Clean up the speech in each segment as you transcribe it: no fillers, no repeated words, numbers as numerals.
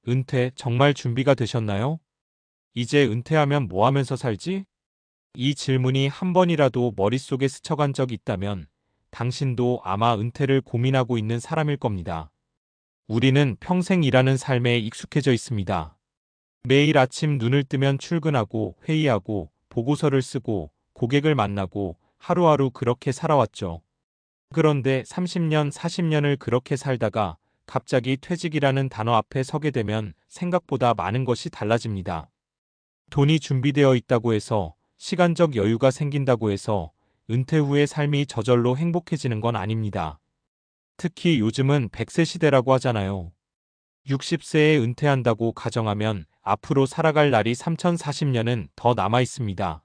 은퇴 정말 준비가 되셨나요? 이제 은퇴하면 뭐 하면서 살지? 이 질문이 한 번이라도 머릿속에 스쳐간 적 있다면 당신도 아마 은퇴를 고민하고 있는 사람일 겁니다. 우리는 평생 일하는 삶에 익숙해져 있습니다. 매일 아침 눈을 뜨면 출근하고 회의하고 보고서를 쓰고 고객을 만나고 하루하루 그렇게 살아왔죠. 그런데 30년, 40년을 그렇게 살다가 갑자기 퇴직이라는 단어 앞에 서게 되면 생각보다 많은 것이 달라집니다. 돈이 준비되어 있다고 해서, 시간적 여유가 생긴다고 해서 은퇴 후의 삶이 저절로 행복해지는 건 아닙니다. 특히 요즘은 100세 시대라고 하잖아요. 60세에 은퇴한다고 가정하면 앞으로 살아갈 날이 3040년은 더 남아 있습니다.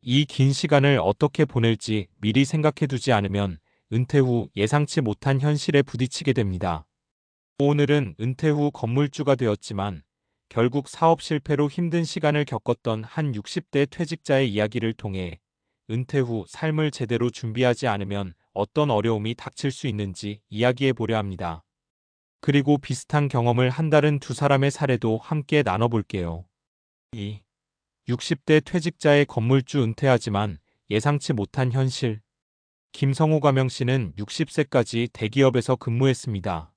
이 긴 시간을 어떻게 보낼지 미리 생각해 두지 않으면 은퇴 후 예상치 못한 현실에 부딪히게 됩니다. 오늘은 은퇴 후 건물주가 되었지만 결국 사업 실패로 힘든 시간을 겪었던 한 60대 퇴직자의 이야기를 통해 은퇴 후 삶을 제대로 준비하지 않으면 어떤 어려움이 닥칠 수 있는지 이야기해 보려 합니다. 그리고 비슷한 경험을 한다는 두 사람의 사례도 함께 나눠볼게요. 2. 60대 퇴직자의 건물주 은퇴하지만 예상치 못한 현실. 김성호 가명 씨는 60세까지 대기업에서 근무했습니다.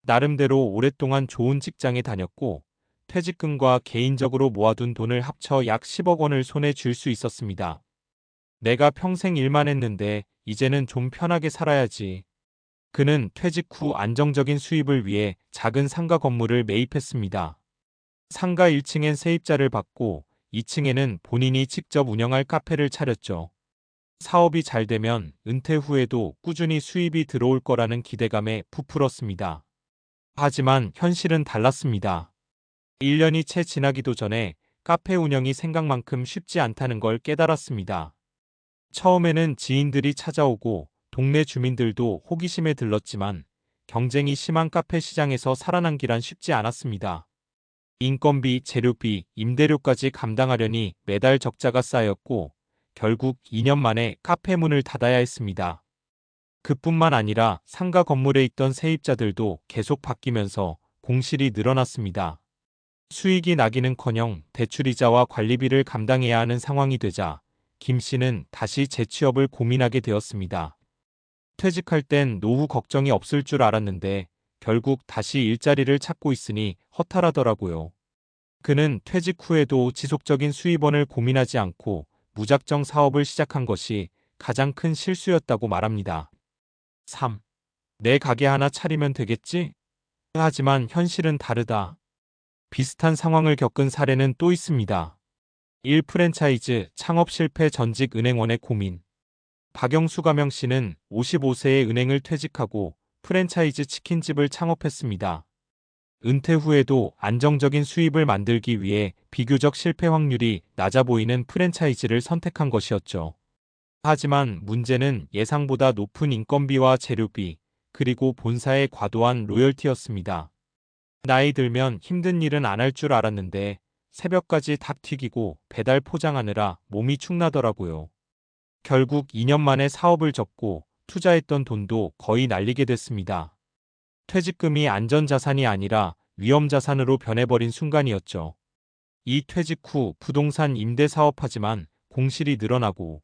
나름대로 오랫동안 좋은 직장에 다녔고 퇴직금과 개인적으로 모아둔 돈을 합쳐 약 10억 원을 손에 쥘 수 있었습니다. 내가 평생 일만 했는데 이제는 좀 편하게 살아야지. 그는 퇴직 후 안정적인 수입을 위해 작은 상가 건물을 매입했습니다. 상가 1층엔 세입자를 받고 2층에는 본인이 직접 운영할 카페를 차렸죠. 사업이 잘 되면 은퇴 후에도 꾸준히 수입이 들어올 거라는 기대감에 부풀었습니다. 하지만 현실은 달랐습니다. 1년이 채 지나기도 전에 카페 운영이 생각만큼 쉽지 않다는 걸 깨달았습니다. 처음에는 지인들이 찾아오고 동네 주민들도 호기심에 들렀지만 경쟁이 심한 카페 시장에서 살아남기란 쉽지 않았습니다. 인건비, 재료비, 임대료까지 감당하려니 매달 적자가 쌓였고 결국 2년 만에 카페 문을 닫아야 했습니다. 그뿐만 아니라 상가 건물에 있던 세입자들도 계속 바뀌면서 공실이 늘어났습니다. 수익이 나기는커녕 대출이자와 관리비를 감당해야 하는 상황이 되자 김 씨는 다시 재취업을 고민하게 되었습니다. 퇴직할 땐 노후 걱정이 없을 줄 알았는데 결국 다시 일자리를 찾고 있으니 허탈하더라고요. 그는 퇴직 후에도 지속적인 수입원을 고민하지 않고 무작정 사업을 시작한 것이 가장 큰 실수였다고 말합니다. 3. 내 가게 하나 차리면 되겠지? 하지만 현실은 다르다. 비슷한 상황을 겪은 사례는 또 있습니다. 1. 프랜차이즈 창업 실패 전직 은행원의 고민. 박영수 가명 씨는 55세에 은행을 퇴직하고 프랜차이즈 치킨집을 창업했습니다. 은퇴 후에도 안정적인 수입을 만들기 위해 비교적 실패 확률이 낮아 보이는 프랜차이즈를 선택한 것이었죠. 하지만 문제는 예상보다 높은 인건비와 재료비, 그리고 본사의 과도한 로열티였습니다. 나이 들면 힘든 일은 안 할 줄 알았는데 새벽까지 닭 튀기고 배달 포장하느라 몸이 축나더라고요. 결국 2년 만에 사업을 접고 투자했던 돈도 거의 날리게 됐습니다. 퇴직금이 안전자산이 아니라 위험자산으로 변해버린 순간이었죠. 이 퇴직 후 부동산 임대 사업하지만 공실이 늘어나고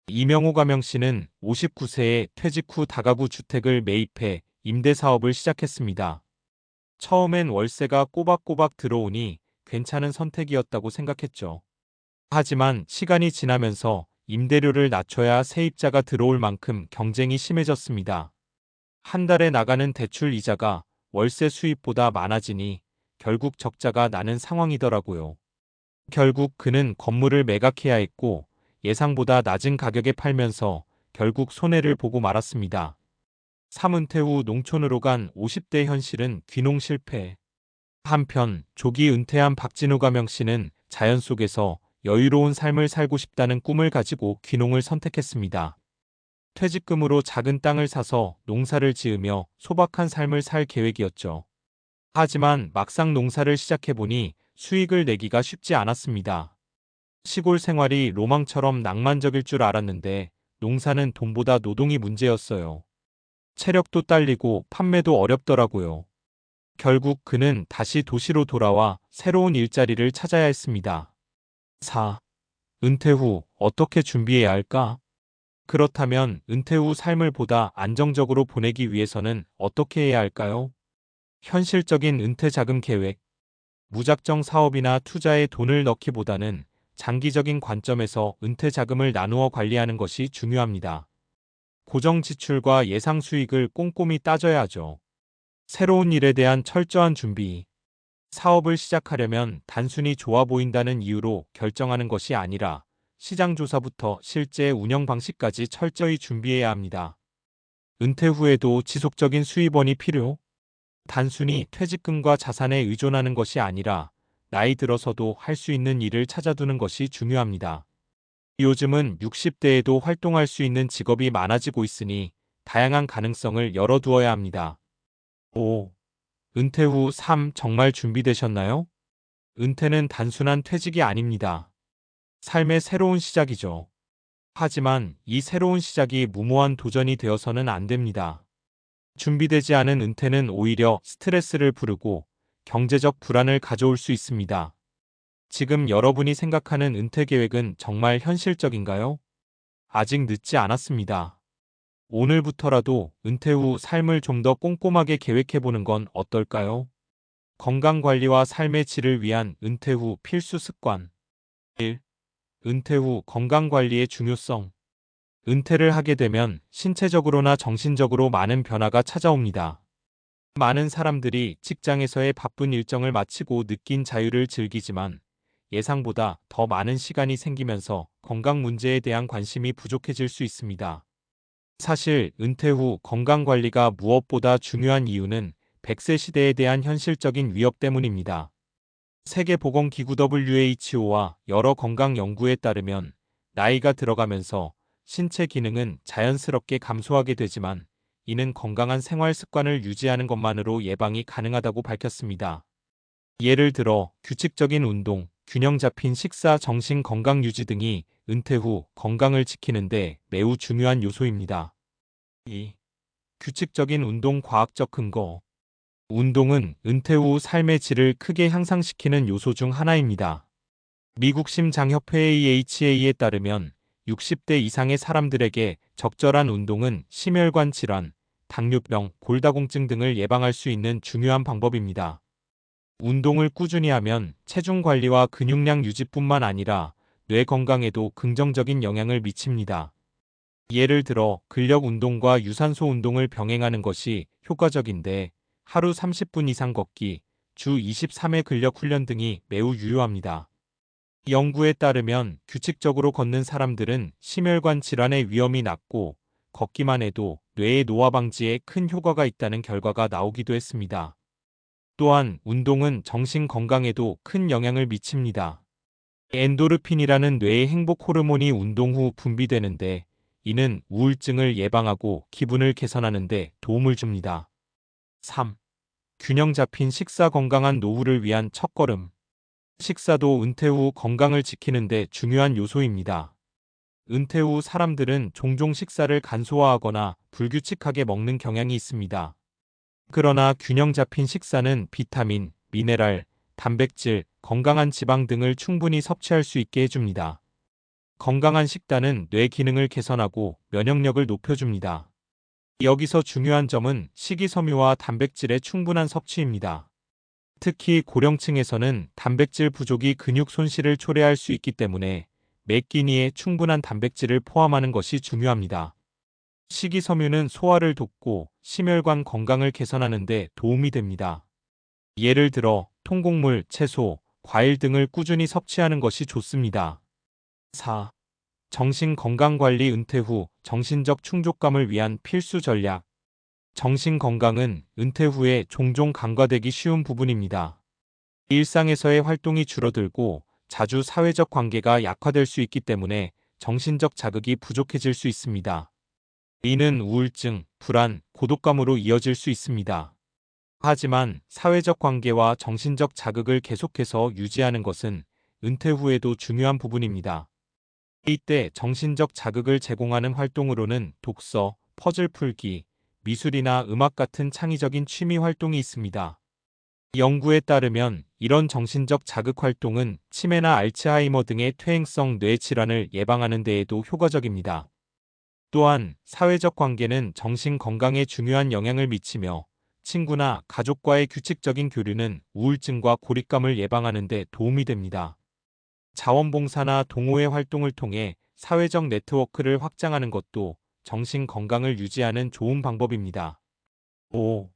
이명호 가명 씨는 59세에 퇴직 후 다가구 주택을 매입해 임대 사업을 시작했습니다. 처음엔 월세가 꼬박꼬박 들어오니 괜찮은 선택이었다고 생각했죠. 하지만 시간이 지나면서 임대료를 낮춰야 세입자가 들어올 만큼 경쟁이 심해졌습니다. 한 달에 나가는 대출 이자가 월세 수입보다 많아지니 결국 적자가 나는 상황이더라고요. 결국 그는 건물을 매각해야 했고 예상보다 낮은 가격에 팔면서 결국 손해를 보고 말았습니다. 3은퇴 후 농촌으로 간 50대 현실은 귀농 실패. 한편 조기 은퇴한 박진우 가명 씨는 자연 속에서 여유로운 삶을 살고 싶다는 꿈을 가지고 귀농을 선택했습니다. 퇴직금으로 작은 땅을 사서 농사를 지으며 소박한 삶을 살 계획이었죠. 하지만 막상 농사를 시작해보니 수익을 내기가 쉽지 않았습니다. 시골 생활이 로망처럼 낭만적일 줄 알았는데 농사는 돈보다 노동이 문제였어요. 체력도 딸리고 판매도 어렵더라고요. 결국 그는 다시 도시로 돌아와 새로운 일자리를 찾아야 했습니다. 4. 은퇴 후 어떻게 준비해야 할까? 그렇다면 은퇴 후 삶을 보다 안정적으로 보내기 위해서는 어떻게 해야 할까요? 현실적인 은퇴 자금 계획. 무작정 사업이나 투자에 돈을 넣기보다는 장기적인 관점에서 은퇴 자금을 나누어 관리하는 것이 중요합니다. 고정 지출과 예상 수익을 꼼꼼히 따져야 하죠. 새로운 일에 대한 철저한 준비. 사업을 시작하려면 단순히 좋아 보인다는 이유로 결정하는 것이 아니라 시장 조사부터 실제 운영 방식까지 철저히 준비해야 합니다. 은퇴 후에도 지속적인 수입원이 필요? 단순히 퇴직금과 자산에 의존하는 것이 아니라 나이 들어서도 할 수 있는 일을 찾아두는 것이 중요합니다. 요즘은 60대에도 활동할 수 있는 직업이 많아지고 있으니 다양한 가능성을 열어두어야 합니다. 5. 은퇴 후 삶 정말 준비되셨나요? 은퇴는 단순한 퇴직이 아닙니다. 삶의 새로운 시작이죠. 하지만 이 새로운 시작이 무모한 도전이 되어서는 안 됩니다. 준비되지 않은 은퇴는 오히려 스트레스를 부르고 경제적 불안을 가져올 수 있습니다. 지금 여러분이 생각하는 은퇴 계획은 정말 현실적인가요? 아직 늦지 않았습니다. 오늘부터라도 은퇴 후 삶을 좀 더 꼼꼼하게 계획해보는 건 어떨까요? 건강관리와 삶의 질을 위한 은퇴 후 필수 습관. 1. 은퇴 후 건강관리의 중요성. 은퇴를 하게 되면 신체적으로나 정신적으로 많은 변화가 찾아옵니다. 많은 사람들이 직장에서의 바쁜 일정을 마치고 느낀 자유를 즐기지만 예상보다 더 많은 시간이 생기면서 건강 문제에 대한 관심이 부족해질 수 있습니다. 사실 은퇴 후 건강관리가 무엇보다 중요한 이유는 100세 시대에 대한 현실적인 위협 때문입니다. 세계보건기구 WHO와 여러 건강 연구에 따르면 나이가 들어가면서 신체 기능은 자연스럽게 감소하게 되지만 이는 건강한 생활 습관을 유지하는 것만으로 예방이 가능하다고 밝혔습니다. 예를 들어 규칙적인 운동, 균형 잡힌 식사, 정신 건강 유지 등이 은퇴 후 건강을 지키는 데 매우 중요한 요소입니다. 2. 규칙적인 운동 과학적 근거. 운동은 은퇴 후 삶의 질을 크게 향상시키는 요소 중 하나입니다. 미국 심장협회 AHA에 따르면 60대 이상의 사람들에게 적절한 운동은 심혈관 질환, 당뇨병, 골다공증 등을 예방할 수 있는 중요한 방법입니다. 운동을 꾸준히 하면 체중 관리와 근육량 유지뿐만 아니라 뇌 건강에도 긍정적인 영향을 미칩니다. 예를 들어 근력 운동과 유산소 운동을 병행하는 것이 효과적인데 하루 30분 이상 걷기, 주 23회 근력 훈련 등이 매우 유효합니다. 연구에 따르면 규칙적으로 걷는 사람들은 심혈관 질환의 위험이 낮고 걷기만 해도 뇌의 노화 방지에 큰 효과가 있다는 결과가 나오기도 했습니다. 또한 운동은 정신 건강에도 큰 영향을 미칩니다. 엔도르핀이라는 뇌의 행복 호르몬이 운동 후 분비되는데 이는 우울증을 예방하고 기분을 개선하는 데 도움을 줍니다. 3. 균형 잡힌 식사 건강한 노후를 위한 첫걸음. 식사도 은퇴 후 건강을 지키는 데 중요한 요소입니다. 은퇴 후 사람들은 종종 식사를 간소화하거나 불규칙하게 먹는 경향이 있습니다. 그러나 균형 잡힌 식사는 비타민, 미네랄, 단백질, 건강한 지방 등을 충분히 섭취할 수 있게 해줍니다. 건강한 식단은 뇌 기능을 개선하고 면역력을 높여줍니다. 여기서 중요한 점은 식이섬유와 단백질의 충분한 섭취입니다. 특히 고령층에서는 단백질 부족이 근육 손실을 초래할 수 있기 때문에 매 끼니에 충분한 단백질을 포함하는 것이 중요합니다. 식이섬유는 소화를 돕고 심혈관 건강을 개선하는 데 도움이 됩니다. 예를 들어 통곡물, 채소, 과일 등을 꾸준히 섭취하는 것이 좋습니다. 4. 정신 건강 관리. 은퇴 후 정신적 충족감을 위한 필수 전략. 정신 건강은 은퇴 후에 종종 간과되기 쉬운 부분입니다. 일상에서의 활동이 줄어들고 자주 사회적 관계가 약화될 수 있기 때문에 정신적 자극이 부족해질 수 있습니다. 이는 우울증, 불안, 고독감으로 이어질 수 있습니다. 하지만 사회적 관계와 정신적 자극을 계속해서 유지하는 것은 은퇴 후에도 중요한 부분입니다. 이때 정신적 자극을 제공하는 활동으로는 독서, 퍼즐 풀기, 미술이나 음악 같은 창의적인 취미 활동이 있습니다. 연구에 따르면 이런 정신적 자극 활동은 치매나 알츠하이머 등의 퇴행성 뇌 질환을 예방하는 데에도 효과적입니다. 또한 사회적 관계는 정신 건강에 중요한 영향을 미치며 친구나 가족과의 규칙적인 교류는 우울증과 고립감을 예방하는 데 도움이 됩니다. 자원봉사나 동호회 활동을 통해 사회적 네트워크를 확장하는 것도 정신 건강을 유지하는 좋은 방법입니다. 5.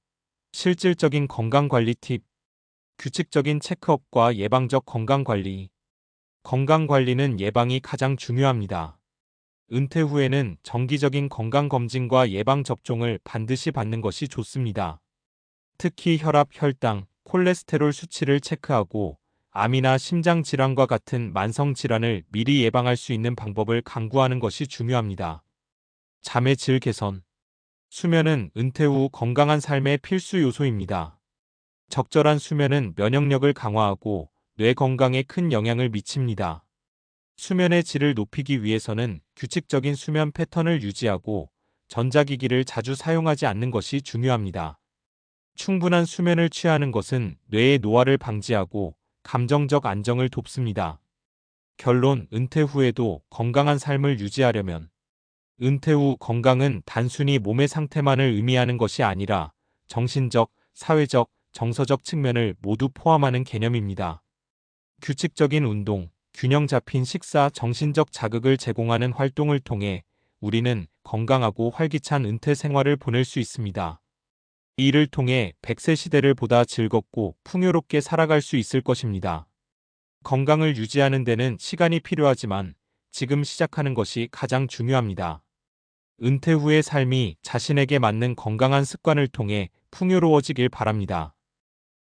실질적인 건강관리 팁. 규칙적인 체크업과 예방적 건강관리. 건강관리는 예방이 가장 중요합니다. 은퇴 후에는 정기적인 건강검진과 예방접종을 반드시 받는 것이 좋습니다. 특히 혈압, 혈당, 콜레스테롤 수치를 체크하고 암이나 심장질환과 같은 만성질환을 미리 예방할 수 있는 방법을 강구하는 것이 중요합니다. 잠의 질 개선. 수면은 은퇴 후 건강한 삶의 필수 요소입니다. 적절한 수면은 면역력을 강화하고 뇌 건강에 큰 영향을 미칩니다. 수면의 질을 높이기 위해서는 규칙적인 수면 패턴을 유지하고 전자기기를 자주 사용하지 않는 것이 중요합니다. 충분한 수면을 취하는 것은 뇌의 노화를 방지하고 감정적 안정을 돕습니다. 결론, 은퇴 후에도 건강한 삶을 유지하려면 은퇴 후 건강은 단순히 몸의 상태만을 의미하는 것이 아니라 정신적, 사회적, 정서적 측면을 모두 포함하는 개념입니다. 규칙적인 운동, 균형 잡힌 식사, 정신적 자극을 제공하는 활동을 통해 우리는 건강하고 활기찬 은퇴 생활을 보낼 수 있습니다. 이를 통해 100세 시대를 보다 즐겁고 풍요롭게 살아갈 수 있을 것입니다. 건강을 유지하는 데는 시간이 필요하지만 지금 시작하는 것이 가장 중요합니다. 은퇴 후의 삶이 자신에게 맞는 건강한 습관을 통해 풍요로워지길 바랍니다.